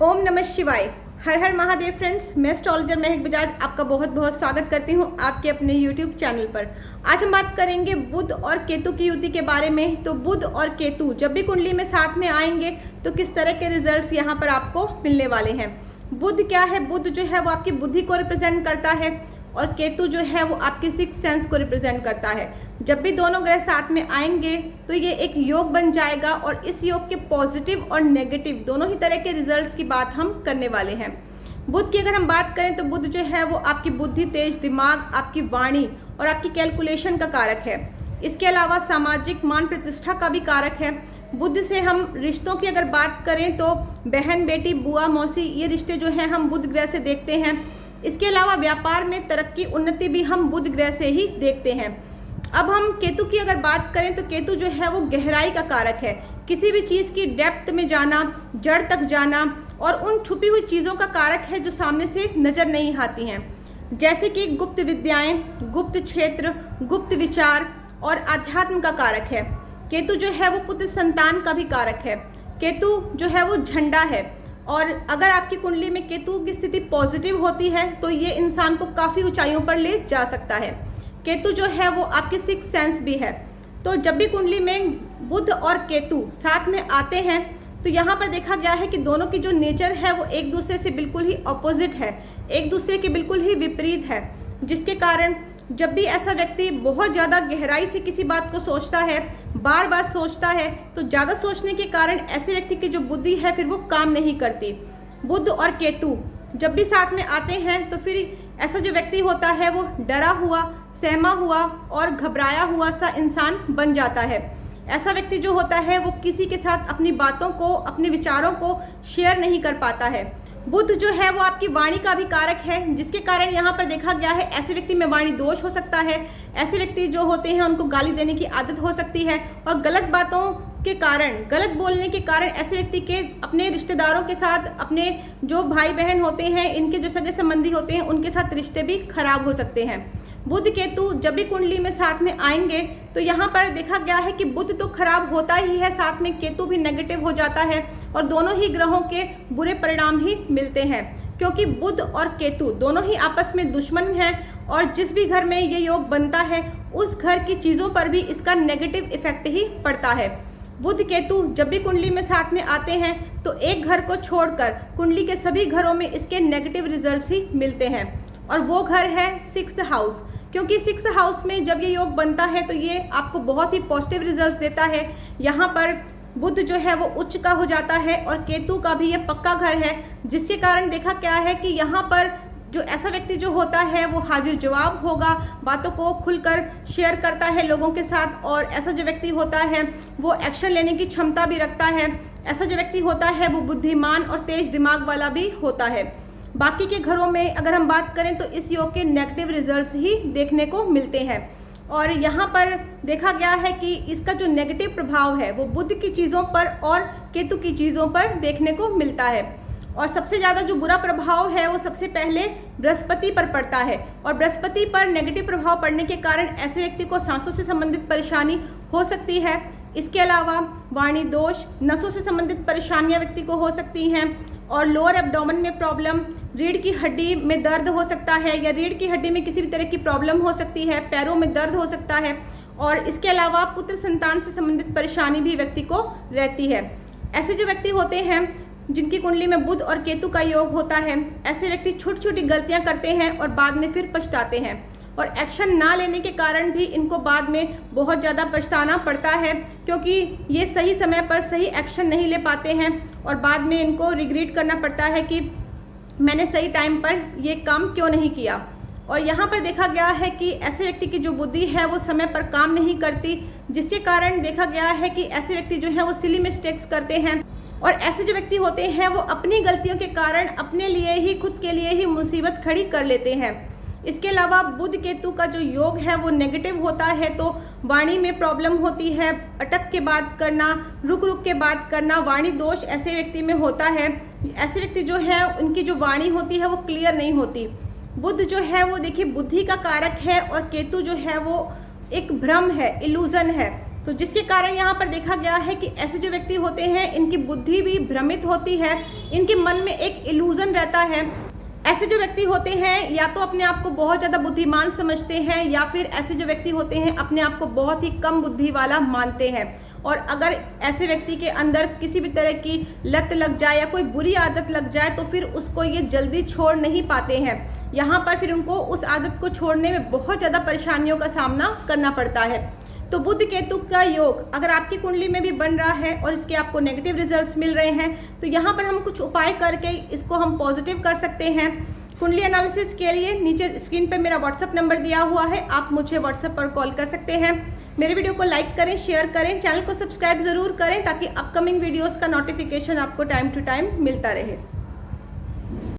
ओम नमः शिवाय। हर हर महादेव फ्रेंड्स, मैं एस्ट्रोलॉजर महक बजाज आपका बहुत बहुत स्वागत करती हूं आपके अपने यूट्यूब चैनल पर। आज हम बात करेंगे बुध और केतु की युति के बारे में। तो बुध और केतु जब भी कुंडली में साथ में आएंगे तो किस तरह के रिजल्ट्स यहां पर आपको मिलने वाले हैं। बुध क्या है? बुध जो है वो आपकी बुद्धि को रिप्रेजेंट करता है और केतु जो है वो आपकी सिक्स सेंस को रिप्रेजेंट करता है। जब भी दोनों ग्रह साथ में आएंगे तो ये एक योग बन जाएगा और इस योग के पॉजिटिव और नेगेटिव दोनों ही तरह के रिजल्ट्स की बात हम करने वाले हैं। बुध की अगर हम बात करें तो बुध जो है वो आपकी बुद्धि, तेज दिमाग, आपकी वाणी और आपकी कैलकुलेशन का कारक है। इसके अलावा सामाजिक मान प्रतिष्ठा का भी कारक है। बुध से हम रिश्तों की अगर बात करें तो बहन, बेटी, बुआ, मौसी, ये रिश्ते जो हैं हम बुध ग्रह से देखते हैं। इसके अलावा व्यापार में तरक्की, उन्नति भी हम बुध ग्रह से ही देखते हैं। अब हम केतु की अगर बात करें तो केतु जो है वो गहराई का कारक है। किसी भी चीज़ की डेप्थ में जाना, जड़ तक जाना और उन छुपी हुई चीज़ों का कारक है जो सामने से नजर नहीं आती हैं, जैसे कि गुप्त विद्याएं, गुप्त क्षेत्र, गुप्त विचार और आध्यात्म का कारक है। केतु जो है वो पुत्र संतान का भी कारक है। केतु जो है वो झंडा है और अगर आपकी कुंडली में केतु की स्थिति पॉजिटिव होती है तो ये इंसान को काफ़ी ऊंचाइयों पर ले जा सकता है। केतु जो है वो आपके सिक्स सेंस भी है। तो जब भी कुंडली में बुध और केतु साथ में आते हैं तो यहाँ पर देखा गया है कि दोनों की जो नेचर है वो एक दूसरे से बिल्कुल ही अपोजिट है, एक दूसरे के बिल्कुल ही विपरीत है, जिसके कारण जब भी ऐसा व्यक्ति बहुत ज़्यादा गहराई से किसी बात को सोचता है, बार बार सोचता है, तो ज़्यादा सोचने के कारण ऐसे व्यक्ति की जो बुद्धि है फिर वो काम नहीं करती। बुध और केतु जब भी साथ में आते हैं तो फिर ऐसा जो व्यक्ति होता है वो डरा हुआ, सहमा हुआ और घबराया हुआ सा इंसान बन जाता है। ऐसा व्यक्ति जो होता है वो किसी के साथ अपनी बातों को, अपने विचारों को शेयर नहीं कर पाता है। बुध जो है वो आपकी वाणी का भी कारक है, जिसके कारण यहाँ पर देखा गया है ऐसे व्यक्ति में वाणी दोष हो सकता है। ऐसे व्यक्ति जो होते हैं उनको गाली देने की आदत हो सकती है और गलत बातों के कारण, गलत बोलने के कारण ऐसे व्यक्ति के अपने रिश्तेदारों के साथ, अपने जो भाई बहन होते हैं, इनके जो सगे संबंधी होते हैं, उनके साथ रिश्ते भी खराब हो सकते हैं। बुध केतु जब भी कुंडली में साथ में आएंगे तो यहाँ पर देखा गया है कि बुध तो खराब होता ही है, साथ में केतु भी नेगेटिव हो जाता है और दोनों ही ग्रहों के बुरे परिणाम ही मिलते हैं, क्योंकि बुध और केतु दोनों ही आपस में दुश्मन हैं और जिस भी घर में ये योग बनता है उस घर की चीज़ों पर भी इसका नेगेटिव इफेक्ट ही पड़ता है। बुध केतु जब भी कुंडली में साथ में आते हैं तो एक घर को छोड़कर कुंडली के सभी घरों में इसके नेगेटिव रिजल्ट्स ही मिलते हैं और वो घर है सिक्स्थ हाउस, क्योंकि सिक्स्थ हाउस में जब ये योग बनता है तो ये आपको बहुत ही पॉजिटिव रिजल्ट्स देता है। यहाँ पर बुध जो है वो उच्च का हो जाता है और केतु का भी ये पक्का घर है, जिसके कारण देखा क्या है कि यहाँ पर जो ऐसा व्यक्ति जो होता है वो हाजिर जवाब होगा, बातों को खुलकर शेयर करता है लोगों के साथ और ऐसा जो व्यक्ति होता है वो एक्शन लेने की क्षमता भी रखता है। ऐसा जो व्यक्ति होता है वो बुद्धिमान और तेज दिमाग वाला भी होता है। बाकी के घरों में अगर हम बात करें तो इस योग के नेगेटिव रिजल्ट्स ही देखने को मिलते हैं और यहाँ पर देखा गया है कि इसका जो नेगेटिव प्रभाव है वो बुध की चीज़ों पर और केतु की चीज़ों पर देखने को मिलता है और सबसे ज़्यादा जो बुरा प्रभाव है वो सबसे पहले बृहस्पति पर पड़ता है और बृहस्पति पर नेगेटिव प्रभाव पड़ने के कारण ऐसे व्यक्ति को सांसों से संबंधित परेशानी हो सकती है। इसके अलावा वाणी दोष, नसों से संबंधित परेशानियां व्यक्ति को हो सकती हैं और लोअर एब्डोमेन में प्रॉब्लम, रीढ़ की हड्डी में दर्द हो सकता है या रीढ़ की हड्डी में किसी भी तरह की प्रॉब्लम हो सकती है, पैरों में दर्द हो सकता है और इसके अलावा पुत्र संतान से संबंधित परेशानी भी व्यक्ति को रहती है। ऐसे जो व्यक्ति होते हैं जिनकी कुंडली में बुध और केतु का योग होता है, ऐसे व्यक्ति छोटी छोटी गलतियां करते हैं और बाद में फिर पछताते हैं और एक्शन ना लेने के कारण भी इनको बाद में बहुत ज़्यादा पछताना पड़ता है, क्योंकि ये सही समय पर सही एक्शन नहीं ले पाते हैं और बाद में इनको रिग्रेट करना पड़ता है कि मैंने सही टाइम पर ये काम क्यों नहीं किया। और यहाँ पर देखा गया है कि ऐसे व्यक्ति की जो बुद्धि है वो समय पर काम नहीं करती, जिसके कारण देखा गया है कि ऐसे व्यक्ति जो है वो सिली मिस्टेक्स करते हैं और ऐसे जो व्यक्ति होते हैं वो अपनी गलतियों के कारण अपने लिए ही, खुद के लिए ही मुसीबत खड़ी कर लेते हैं। इसके अलावा बुध केतु का जो योग है वो नेगेटिव होता है तो वाणी में प्रॉब्लम होती है, अटक के बात करना, रुक रुक के बात करना, वाणी दोष ऐसे व्यक्ति में होता है। ऐसे व्यक्ति जो है उनकी जो वाणी होती है वो क्लियर नहीं होती। बुध जो है वो देखिए बुद्धि का कारक है और केतु जो है वो एक भ्रम है, इल्यूजन है। तो जिसके कारण यहाँ पर देखा गया है कि ऐसे जो व्यक्ति होते हैं इनकी बुद्धि भी भ्रमित होती है, इनके मन में एक इल्यूजन रहता है। ऐसे जो व्यक्ति होते हैं या तो अपने आप को बहुत ज़्यादा बुद्धिमान समझते हैं या फिर ऐसे जो व्यक्ति होते हैं अपने आप को बहुत ही कम बुद्धि वाला मानते हैं। और अगर ऐसे व्यक्ति के अंदर किसी भी तरह की लत लग जाए या कोई बुरी आदत लग जाए तो फिर उसको ये जल्दी छोड़ नहीं पाते हैं। यहाँ पर फिर उनको उस आदत को छोड़ने में बहुत ज़्यादा परेशानियों का सामना करना पड़ता है। तो बुध केतु का योग अगर आपकी कुंडली में भी बन रहा है और इसके आपको नेगेटिव रिजल्ट्स मिल रहे हैं तो यहाँ पर हम कुछ उपाय करके इसको हम पॉजिटिव कर सकते हैं। कुंडली एनालिसिस के लिए नीचे स्क्रीन पर मेरा व्हाट्सअप नंबर दिया हुआ है, आप मुझे व्हाट्सएप पर कॉल कर सकते हैं। मेरे वीडियो को लाइक करें, शेयर करें, चैनल को सब्सक्राइब ज़रूर करें ताकि अपकमिंग वीडियोस का नोटिफिकेशन आपको टाइम टू टाइम मिलता रहे।